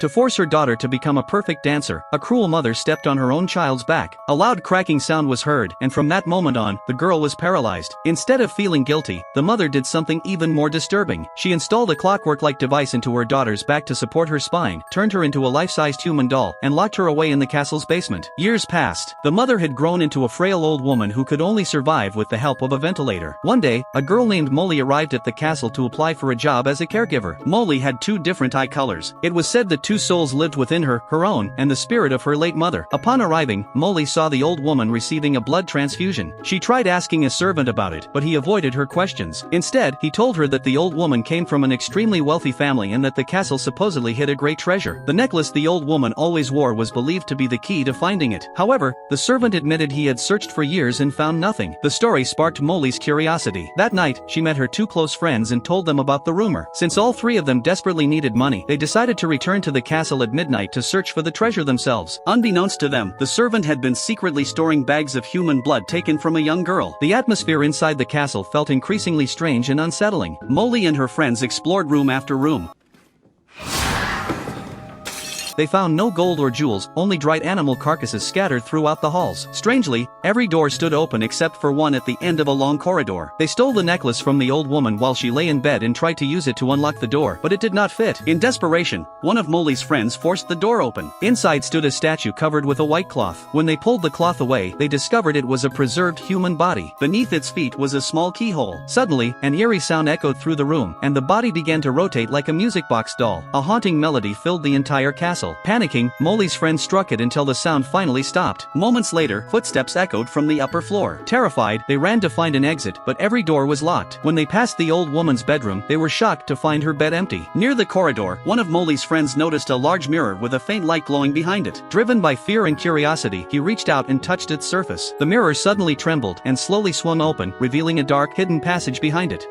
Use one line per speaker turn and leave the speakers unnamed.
To force her daughter to become a perfect dancer, a cruel mother stepped on her own child's back. A loud cracking sound was heard, and from that moment on, the girl was paralyzed. Instead of feeling guilty, the mother did something even more disturbing. She installed a clockwork-like device into her daughter's back to support her spine, turned her into a life-sized human doll, and locked her away in the castle's basement. Years passed. The mother had grown into a frail old woman who could only survive with the help of a ventilator. One day, a girl named Moly arrived at the castle to apply for a job as a caregiver. Moly had two different eye colors. It was said that two souls lived within her own, and the spirit of her late mother. Upon arriving, Moly saw the old woman receiving a blood transfusion. She tried asking a servant about it, but he avoided her questions. Instead, he told her that the old woman came from an extremely wealthy family and that the castle supposedly hid a great treasure. The necklace the old woman always wore was believed to be the key to finding it. However, the servant admitted he had searched for years and found nothing. The story sparked Moly's curiosity. That night, she met her two close friends and told them about the rumor. Since all three of them desperately needed money, they decided to return to the castle at midnight to search for the treasure themselves. Unbeknownst to them, the servant had been secretly storing bags of human blood taken from a young girl. The atmosphere inside the castle felt increasingly strange and unsettling. Moly and her friends explored room after room. They found no gold or jewels, only dried animal carcasses scattered throughout the halls. Strangely, every door stood open except for one at the end of a long corridor. They stole the necklace from the old woman while she lay in bed and tried to use it to unlock the door, but it did not fit. In desperation, one of Moly's friends forced the door open. Inside stood a statue covered with a white cloth. When they pulled the cloth away, they discovered it was a preserved human body. Beneath its feet was a small keyhole. Suddenly, an eerie sound echoed through the room, and the body began to rotate like a music box doll. A haunting melody filled the entire castle. Panicking, Moly's friend struck it until the sound finally stopped. Moments later, footsteps echoed from the upper floor. Terrified, they ran to find an exit, but every door was locked. When they passed the old woman's bedroom, they were shocked to find her bed empty. Near the corridor, one of Moly's friends noticed a large mirror with a faint light glowing behind it. Driven by fear and curiosity, he reached out and touched its surface. The mirror suddenly trembled and slowly swung open, revealing a dark, hidden passage behind it.